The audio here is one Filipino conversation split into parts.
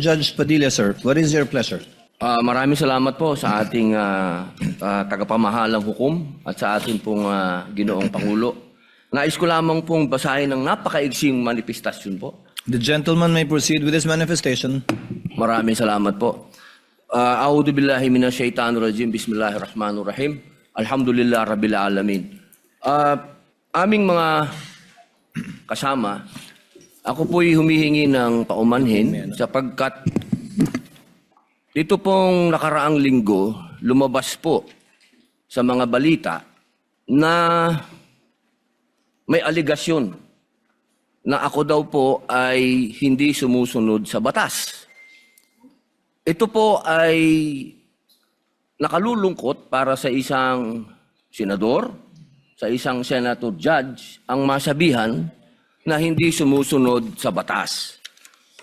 Judge Padilla, sir. What is your pleasure? Maraming salamat po sa ating tagapamahalang hukom at sa ating pong Ginoong Pangulo. Nais ko lamang pong basahin ng napakaigsing manifestasyon po. The gentleman may proceed with his manifestation. Maraming salamat po. A'udhu billahi minasyaitanir rajim. Bismillahirrahmanirrahim. Alhamdulillah rabbil alamin. Aming mga kasama, ako po'y humihingi ng paumanhin sapagkat dito pong nakaraang linggo, lumabas po sa mga balita na may aligasyon na ako daw po ay hindi sumusunod sa batas. Ito po ay nakalulungkot para sa isang senador, sa isang senator judge, ang masabihan na hindi sumusunod sa batas.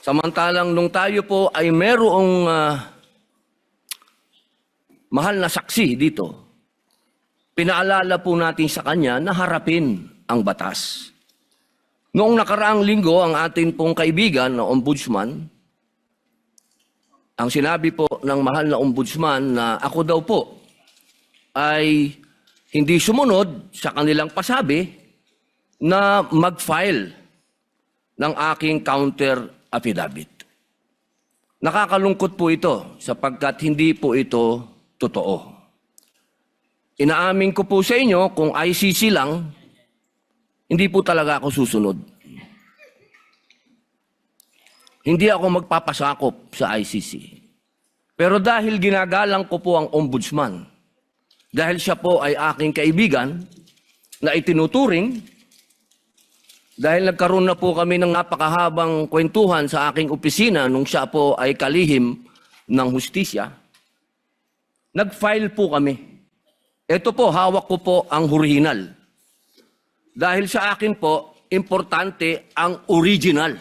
Samantalang nung tayo po ay merong mahal na saksi dito, pinaalala po natin sa kanya na harapin ang batas. Noong nakaraang linggo, ang atin pong kaibigan na ombudsman, ang sinabi po ng mahal na ombudsman na ako daw po ay hindi sumunod sa kanilang pasabi na mag-file ng aking counter affidavit. Nakakalungkot po ito sapagkat hindi po ito totoo. Inaamin ko po sa inyo kung ICC lang, hindi po talaga ako susunod. Hindi ako magpapasakop sa ICC. Pero dahil ginagalang ko po ang ombudsman, dahil siya po ay aking kaibigan na itinuturing, dahil nagkaroon na po kami ng napakahabang kwentuhan sa aking opisina nung siya po ay kalihim ng hustisya, nag-file po kami. Ito po, hawak ko po ang original. Dahil sa akin po, importante ang original.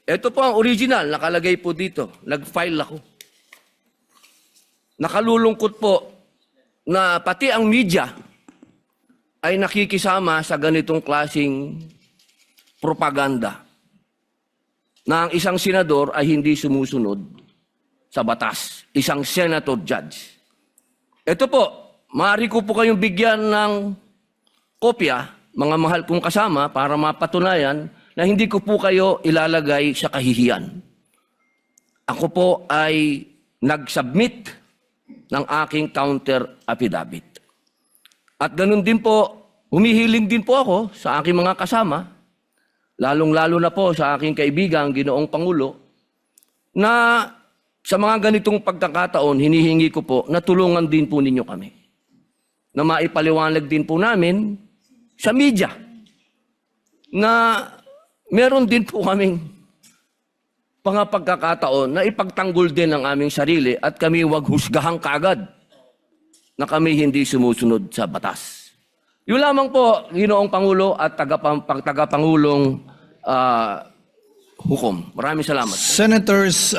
Ito po ang original, nakalagay po dito. Nag-file ako. Nakalulungkot po na pati ang media ay nakikisama sa ganitong klaseng propaganda na ang isang senador ay hindi sumusunod sa batas. Isang senator judge. Ito po, maaari ko po kayong bigyan ng kopya, mga mahal kong kasama, para mapatunayan na hindi ko po kayo ilalagay sa kahihiyan. Ako po ay nag-submit ng aking counter affidavit. At ganun din po, humihiling din po ako sa aking mga kasama, lalong-lalo na po sa aking kaibigang Ginoong Pangulo, na sa mga ganitong pagkakataon, hinihingi ko po na tulungan din po ninyo kami. Na maipaliwanag din po namin sa media na meron din po kaming mga pagkakataon na ipagtanggol din ang aming sarili at kami wag husgahang kagad na kami hindi sumusunod sa batas. Yun lamang po, Ginoong Pangulo at tagapangulong hukom. Maraming salamat. Senators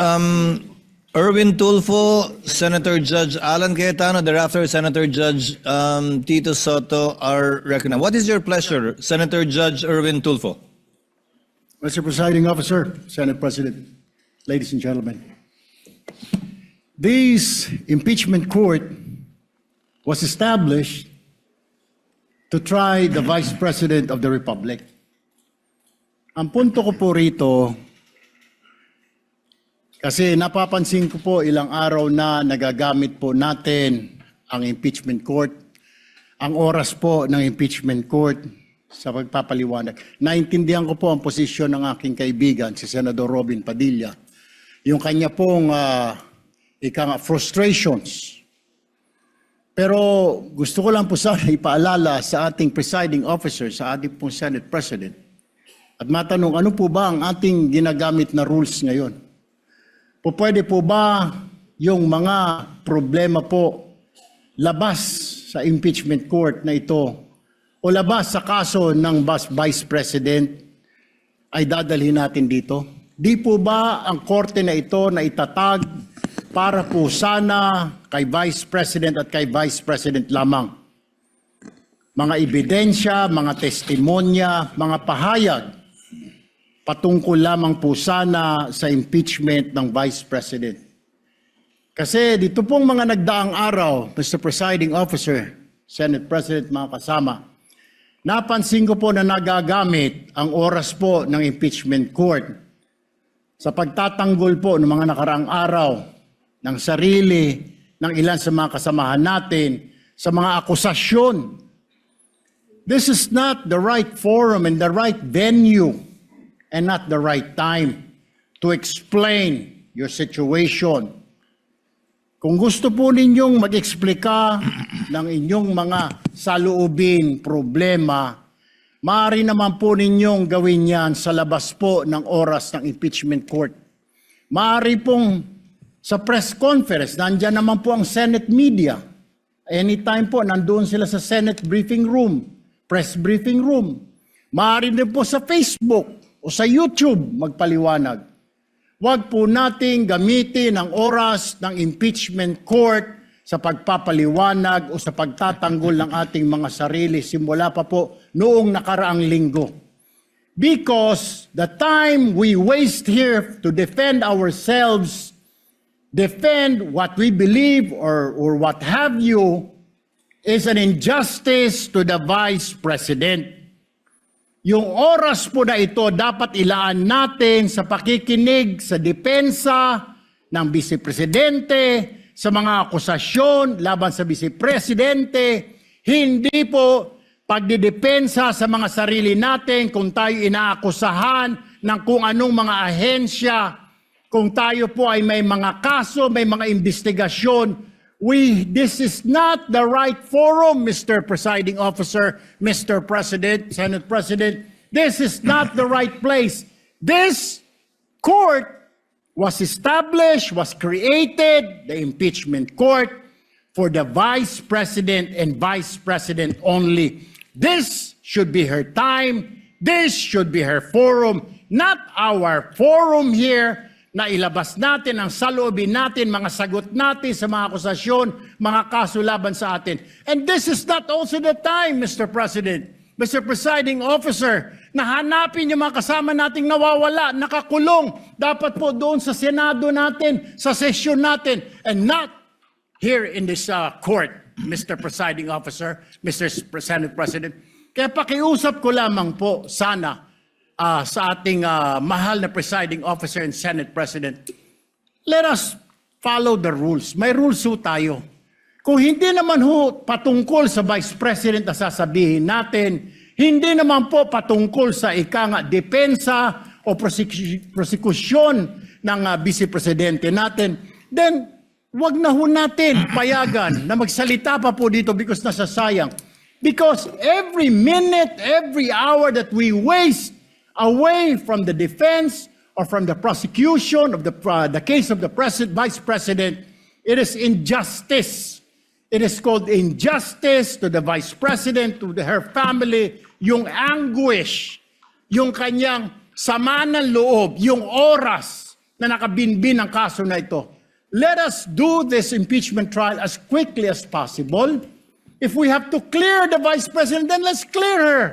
Erwin Tulfo, Senator Judge Alan Cayetano, thereafter Senator Judge Tito Soto are recognized. What is your pleasure, Senator Judge Erwin Tulfo? Mr. Presiding Officer, Senate President, ladies and gentlemen, this impeachment court was established to try the Vice President of the Republic. Ang punto ko po rito, kasi napapansin ko po ilang araw na nagagamit po natin ang impeachment court, ang oras po ng impeachment court sa pagpapaliwanag. Naintindihan ko po ang posisyon ng aking kaibigan, si Senador Robin Padilla. Yung kanya pong frustrations. Pero gusto ko lang po sana ipaalala sa ating presiding officer, sa ating pong Senate President, at matanong, ano po ba ang ating ginagamit na rules ngayon? Pwede po ba yung mga problema po labas sa impeachment court na ito o labas sa kaso ng Vice President ay dadalhin natin dito? Di po ba ang korte na ito na itatag para po sana kay Vice President at kay Vice President lamang? Mga ebidensya, mga testimonya, mga pahayag patungkol lamang po sana sa impeachment ng Vice President. Kasi dito pong mga nagdaang araw, Mr. Presiding Officer, Senate President, mga kasama, napansin ko po na nagagamit ang oras po ng impeachment court sa pagtatanggol po ng mga nakaraang araw ng sarili ng ilan sa mga kasamahan natin sa mga akusasyon. This is not the right forum and the right venue and not the right time to explain your situation. Kung gusto po ninyong mag-eksplika ng inyong mga saloobin, problema, maaari naman po ninyong gawin yan sa labas po ng oras ng impeachment court. Maaari pong sa press conference, nandyan naman po ang Senate media. Anytime po, nandoon sila sa Senate briefing room, press briefing room. Maaari din po sa Facebook o sa YouTube magpaliwanag. Huwag po nating gamitin ang oras ng impeachment court sa pagpapaliwanag o sa pagtatanggol ng ating mga sarili simula pa po noong nakaraang linggo. Because the time we waste here to defend ourselves, defend what we believe or what have you, is an injustice to the Vice President. Yung oras po na ito dapat ilaan natin sa pakikinig sa depensa ng Vice Presidente, sa mga akusasyon laban sa Vice Presidente, hindi po pagdidepensa sa mga sarili natin kung tayo inaakusahan ng kung anong mga ahensya, kung tayo po ay may mga kaso, may mga investigasyon. This is not the right forum, Mr. Presiding Officer, Mr. President, Senate President. This is not the right place. This court was established, was created, the impeachment court, for the Vice President and Vice President only. This should be her time. This should be her forum, not our forum here na ilabas natin ang saloobin natin, mga sagot natin sa mga akusasyon, mga kaso laban sa atin. And this is not also the time, Mr. President, Mr. Presiding Officer, na hanapin yung mga kasama nating nawawala, nakakulong, dapat po doon sa Senado natin, sa sesyon natin, and not here in this court, Mr. Presiding Officer, Mr. Senate President. Kaya pakiusap ko lamang po sana sa ating mahal na Presiding Officer and Senate President, let us follow the rules. May rules ho tayo. Kung hindi naman ho patungkol sa Vice President na sasabihin natin, hindi naman po patungkol sa depensa o prosekusyon ng Vice Presidente natin, then wag na ho natin payagan na magsalita pa po dito because nasasayang. Because every minute, every hour that we waste away from the defense or from the prosecution of the case of the Vice President, it is injustice. It is called injustice to the Vice President, to her family, yung anguish, yung kanyang sama ng loob, yung oras na nakabinbin ang kaso na ito. Let us do this impeachment trial as quickly as possible. If we have to clear the Vice President, then let's clear her.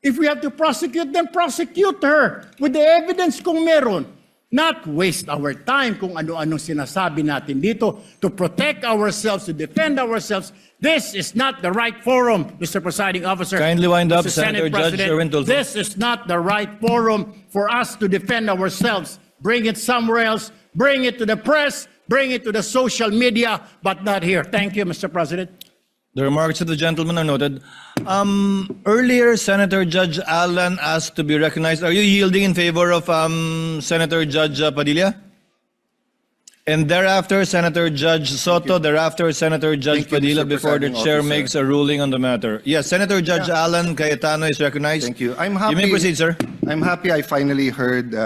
If we have to prosecute, then prosecute her with the evidence kung meron. Not waste our time kung ano-anong sinasabi natin dito to protect ourselves, to defend ourselves. This is not the right forum, Mr. Presiding Officer. Kindly wind up, Mr. Senator Senate Judge President. Erwin Tulfo. This is not the right forum for us to defend ourselves. Bring it somewhere else. Bring it to the press. Bring it to the social media, but not here. Thank you, Mr. President. The remarks of the gentleman are noted. Earlier, Senator Judge Alan asked to be recognized. Are you yielding in favor of Senator Judge Padilla? And thereafter, Senator Judge Soto. Thereafter, Senator Judge Thank you, Padilla, Mr. before the Presiding chair Officer. makes a ruling on the matter. Yes, Senator Judge Alan Cayetano is recognized. Thank you. I'm happy. You may proceed, sir. I'm happy I finally heard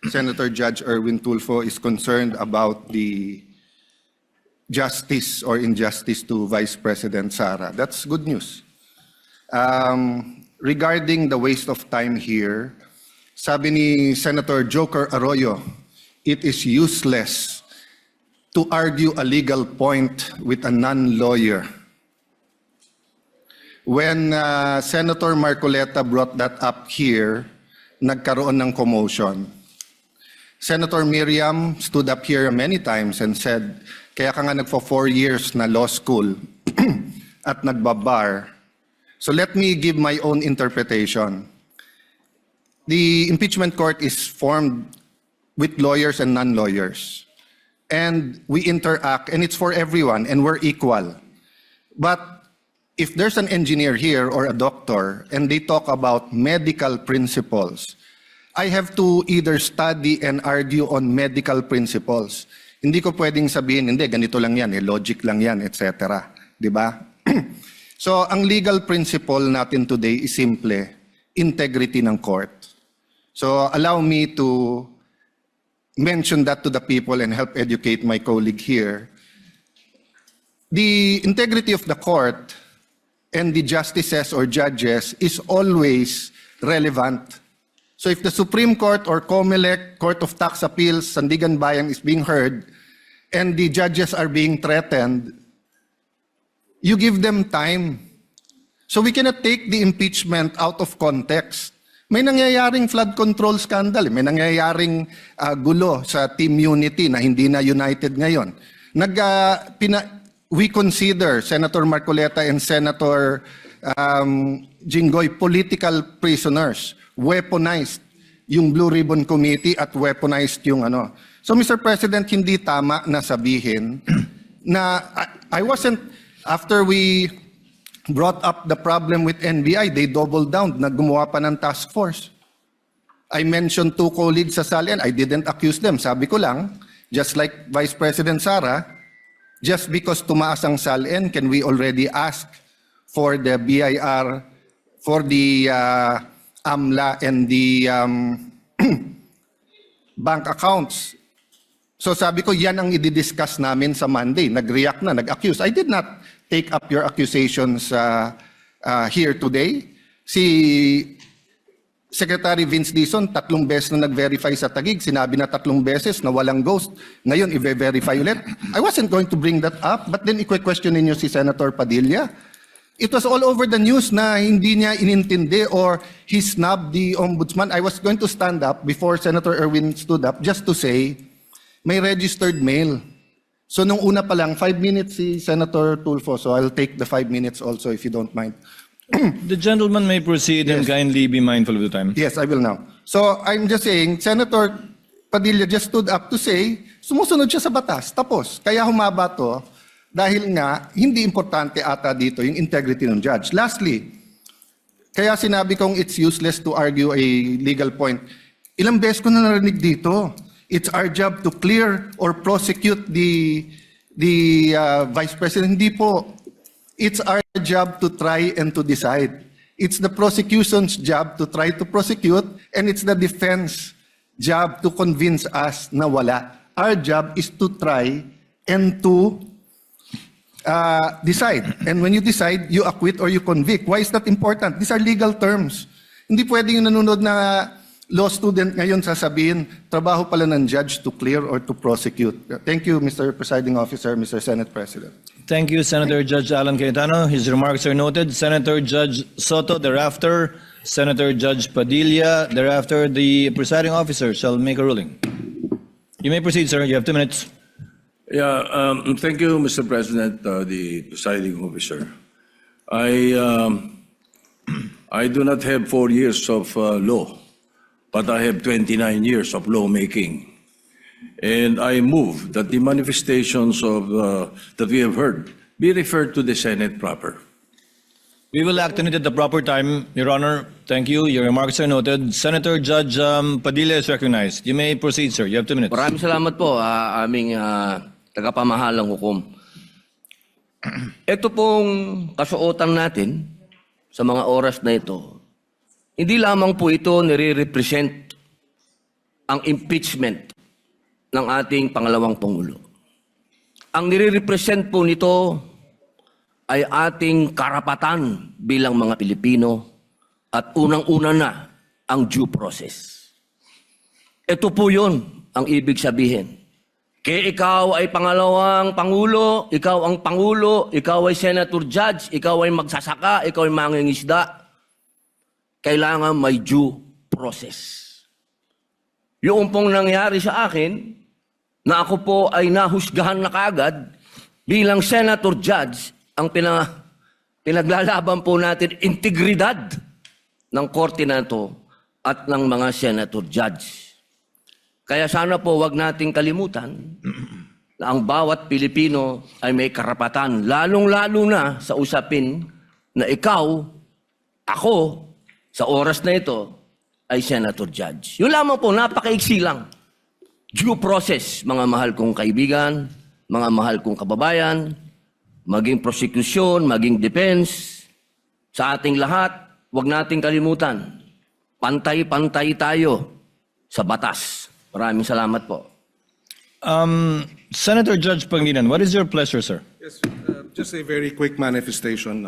Senator Judge Erwin Tulfo is concerned about the justice or injustice to Vice President Sara. That's good news. Regarding the waste of time here, sabi ni Senator Joker Arroyo, it is useless to argue a legal point with a non-lawyer. When Senator Marcoleta brought that up here, nagkaroon ng commotion. Senator Miriam stood up here many times and said, kaya ka nga nagpo 4 years na law school at nagbabar. So let me give my own interpretation. The impeachment court is formed with lawyers and non-lawyers. And we interact, and it's for everyone, and we're equal. But if there's an engineer here or a doctor, and they talk about medical principles, I have to either study and argue on medical principles. Hindi ko pwedeng sabihin, hindi, ganito lang yan, logic lang yan, etc. Di ba? So, ang legal principle natin today is simple, integrity ng court. So, allow me to mention that to the people and help educate my colleague here. The integrity of the court and the justices or judges is always relevant. So if the Supreme Court or COMELEC, Court of Tax Appeals, Sandigan Bayan is being heard and the judges are being threatened, you give them time. So we cannot take the impeachment out of context. May nangyayaring flood control scandal, may nangyayaring gulo sa Team Unity na hindi na united ngayon. We consider Senator Marcoleta and Senator Jinggoy political prisoners, weaponized yung Blue Ribbon Committee at weaponized yung ano. So Mr. President, hindi tama na sabihin na I wasn't, after we brought up the problem with NBI, they doubled down, gumawa pa ng task force. I mentioned 2 colleagues sa SALN, I didn't accuse them. Sabi ko lang, just like Vice President Sara, just because tumaas ang SALN, can we already ask for the BIR, for the AMLA and the bank accounts? So sabi ko, yan ang i-discuss namin sa Monday. Nag-react na, nag-accuse. I did not take up your accusations here today. Si Secretary Vince Dizon, 3 beses na nag-verify sa Taguig. Sinabi na 3 beses na walang ghost. Ngayon, i-verify ulit. I wasn't going to bring that up, but then i-question ninyo si Senator Padilla. It was all over the news na hindi niya inintindi or he snubbed the ombudsman. I was going to stand up before Senator Erwin stood up just to say, may registered mail. So nung una pa lang, 5 minutes si Senator Tulfo. So I'll take the 5 minutes also if you don't mind. The gentleman may proceed and kindly be mindful of the time. Yes, I will now. So I'm just saying, Senator Padilla just stood up to say, sumusunod siya sa batas. Tapos, kaya humaba to dahil nga hindi importante ata dito yung integrity ng judge. Lastly, kaya sinabi kong it's useless to argue a legal point. Ilang beses ko na narinig dito. It's our job to clear or prosecute the Vice President. Hindi po. It's our job to try and to decide. It's the prosecution's job to try to prosecute, and it's the defense job to convince us na wala. Our job is to try and to decide. And when you decide, you acquit or you convict. Why is that important? These are legal terms. Hindi pwedeng yung nanonood na law student ngayon sasabihin, trabaho pala ng judge to clear or to prosecute. Thank you, Mr. Presiding Officer, Mr. Senate President. Thank you, Senator Judge Alan Cayetano. His remarks are noted. Senator Judge Soto, thereafter, Senator Judge Padilla, thereafter, the presiding officer shall make a ruling. You may proceed, sir. You have 2 minutes. Yeah, thank you, Mr. President, the presiding officer. I do not have 4 years of law, but I have 29 years of lawmaking. And I move that the manifestations of that we have heard be referred to the Senate proper. We will act on it at the proper time, Your Honor. Thank you. Your remarks are noted. Senator Judge Padilla is recognized. You may proceed, sir. You have 2 minutes. Maraming salamat po, aming tagapamahalang hukom. Ito pong kasuotan natin sa mga oras na ito, hindi lamang po ito nire-represent ang impeachment ng ating pangalawang Pangulo. Ang nire-represent po nito ay ating karapatan bilang mga Pilipino at unang-una na ang due process. Ito po yun ang ibig sabihin. Kaya ikaw ay pangalawang Pangulo, ikaw ang Pangulo, ikaw ay Senator Judge, ikaw ay magsasaka, ikaw ay mangingisda, kailangan may due process. Yung pong nangyari sa akin, na ako po ay nahusgahan na kaagad bilang senator judge, ang pinaglalaban po natin integridad ng korte na ito at ng mga senator judge. Kaya sana po wag nating kalimutan na ang bawat Pilipino ay may karapatan, lalong-lalo na sa usapin na ikaw, ako, sa oras na ito, ay senator judge. Yun lamang po, napakaiksi lang. Due process, mga mahal kong kaibigan, mga mahal kong kababayan, maging prosecution, maging defense, sa ating lahat, wag nating kalimutan, pantay-pantay tayo sa batas. Maraming salamat po. Senator Judge Pangilinan, what is your pleasure, sir? Yes, just a very quick manifestation,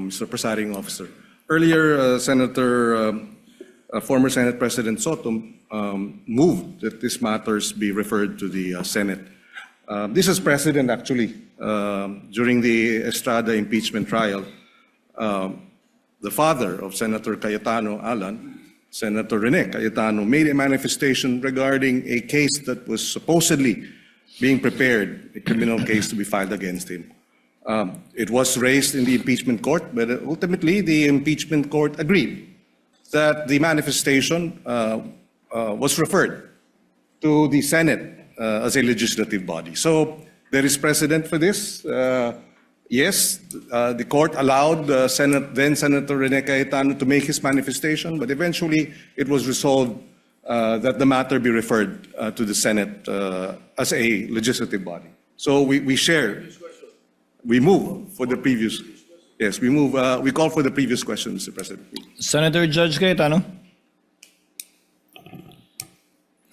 Mr. Presiding Officer. Earlier, former Senate President Soto moved that these matters be referred to the Senate. This is precedent, actually. During the Estrada impeachment trial, the father of Senator Cayetano Alan, Senator Rene Cayetano, made a manifestation regarding a case that was supposedly being prepared, a criminal case to be filed against him. It was raised in the impeachment court, but ultimately the impeachment court agreed that the manifestation was referred to the Senate as a legislative body. So there is precedent for this. Yes, the court allowed then Senator Rene Cayetano to make his manifestation, but eventually it was resolved that the matter be referred to the Senate as a legislative body. So we share, we move for the previous, yes, we call for the previous question, Mr. President. Senator Judge Cayetano?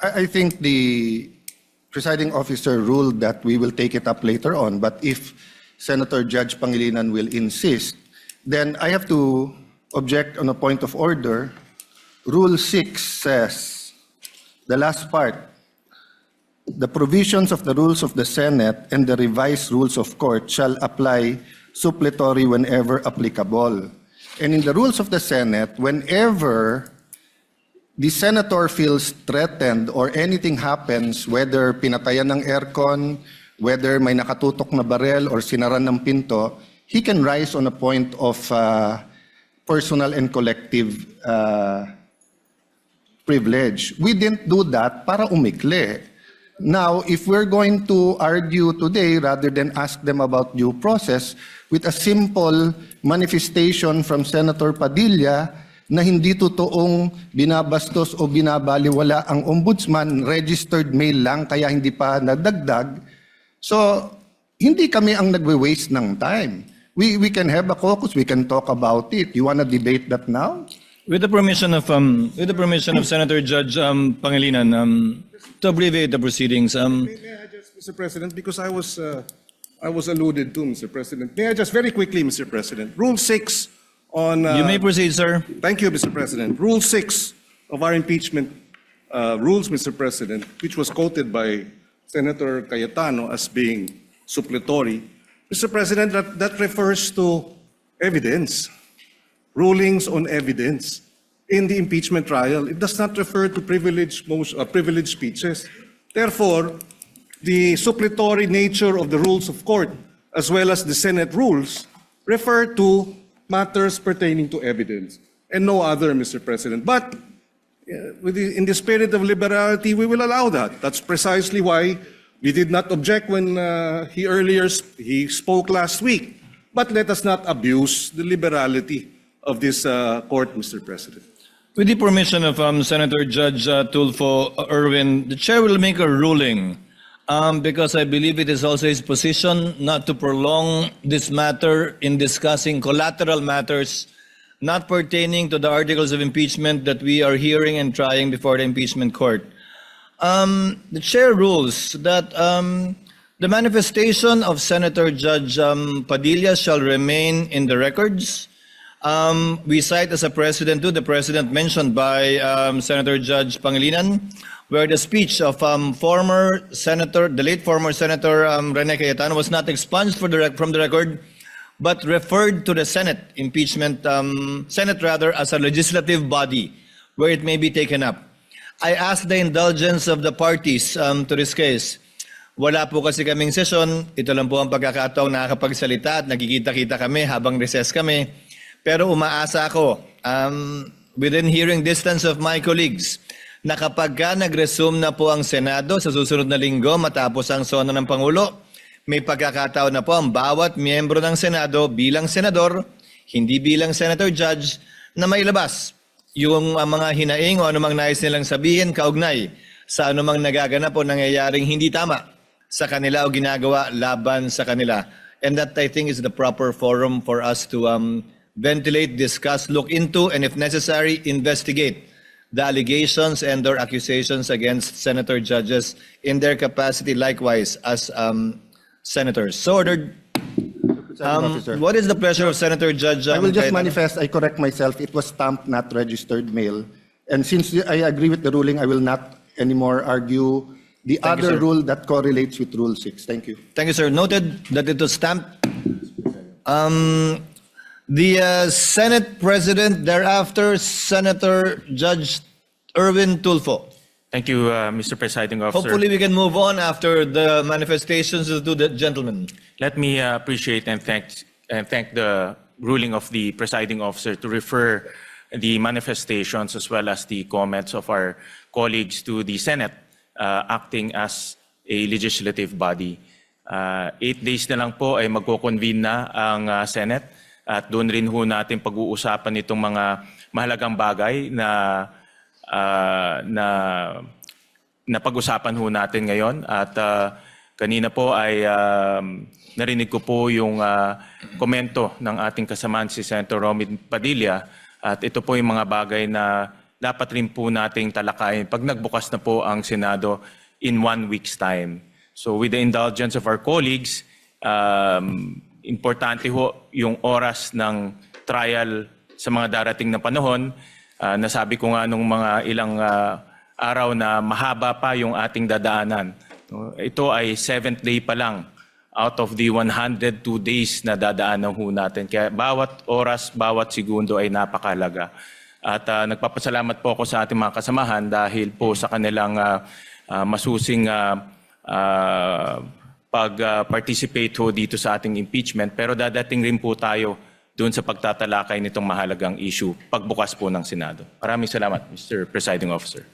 I think the presiding officer ruled that we will take it up later on, but if Senator Judge Pangilinan will insist, then I have to object on a point of order. Rule 6 says, the last part, the provisions of the rules of the Senate and the revised rules of court shall apply suppletory whenever applicable. And in the rules of the Senate, whenever the senator feels threatened or anything happens, whether pinatayan ng aircon, whether may nakatutok na barel or sinaran ng pinto, he can rise on a point of personal and collective privilege. We didn't do that para umikli. Now, if we're going to argue today rather than ask them about due process with a simple manifestation from Senator Padilla na hindi totoong binabastos o binabaliwala ang ombudsman, registered mail lang kaya hindi pa nadagdag, so, hindi kami ang nagwe-waste ng time. We can have a caucus, we can talk about it. You want to debate that now? With the permission of Senator Judge Pangilinan, to abbreviate the proceedings, May I just, Mr. President, because I was alluded to, Mr. President. May I just very quickly, Mr. President, Rule 6 on... you may proceed, sir. Thank you, Mr. President. Rule 6 of our impeachment rules, Mr. President, which was quoted by Senator Cayetano as being suppletory. Mr. President, that refers to evidence, rulings on evidence in the impeachment trial. It does not refer to privileged speeches. Therefore, the suppletory nature of the rules of court, as well as the Senate rules, refer to matters pertaining to evidence and no other, Mr. President. But in the spirit of liberality, we will allow that. That's precisely why we did not object when he spoke last week. But let us not abuse the liberality of this court, Mr. President. With the permission of Senator Judge Tulfo Erwin, the chair will make a ruling because I believe it is also his position not to prolong this matter in discussing collateral matters not pertaining to the articles of impeachment that we are hearing and trying before the impeachment court. The chair rules that the manifestation of Senator Judge Padilla shall remain in the records. We cite as a precedent to the precedent mentioned by Senator Judge Pangilinan, where the speech of the late former Senator Rene Cayetano was not expunged from the record, but referred to the Senate Senate rather, as a legislative body where it may be taken up. I ask the indulgence of the parties to this case. Wala po kasi kaming session. Ito lang po ang pagkakataong nakakapagsalita at nagkikita-kita kami habang recess kami. Pero umaasa ako, within hearing distance of my colleagues, na kapag ka nag-resume na po ang Senado sa susunod na linggo matapos ang sona ng Pangulo, may pagkakataon na po ang bawat miyembro ng Senado bilang senador, hindi bilang senator judge, na mailabas yung mga hinaing o anumang nais nilang sabihin kaugnay sa anumang nagaganap o nangyayaring hindi tama sa kanila o ginagawa laban sa kanila. And that, I think, is the proper forum for us to ventilate, discuss, look into, and if necessary, investigate the allegations and or accusations against senator judges in their capacity likewise as senators. So ordered. Officer. What is the pleasure of Senator Judge? I will just Cayetano? manifest, I correct myself, it was stamped, not registered mail. And since I agree with the ruling, I will not anymore argue the Thank you, other sir. rule that correlates with Rule 6. Thank you. Thank you, sir. Noted that it was stamped. The Senate President, thereafter, Senator Judge Erwin Tulfo. Thank you, Mr. Presiding Officer. Hopefully, we can move on after the manifestations of the gentlemen. Let me appreciate and thank the ruling of the Presiding Officer to refer the manifestations as well as the comments of our colleagues to the Senate acting as a legislative body. 8 days na lang po ay magko-convene na ang Senate at doon rin ho natin pag-uusapan itong mga mahalagang bagay na pag-usapan ho natin ngayon. At kanina po ay narinig ko po yung komento ng ating kasamaan si Senator Romit Padilla at ito po yung mga bagay na dapat rin po nating talakayin pag nagbukas na po ang Senado in 1 week's time. So with the indulgence of our colleagues, importante ho yung oras ng trial sa mga darating na panahon. Nasabi ko nga nung mga ilang araw na mahaba pa yung ating dadaanan. Ito ay 7th day pa lang out of the 102 days na dadaanan ho natin. Kaya bawat oras, bawat segundo ay napakalaga. At nagpapasalamat po ako sa ating mga kasamahan dahil po sa kanilang masusing pag-participate ho dito sa ating impeachment. Pero dadating rin po tayo doon sa pagtatalakay nitong mahalagang issue pagbukas po ng Senado. Maraming salamat, Mr. Presiding Officer.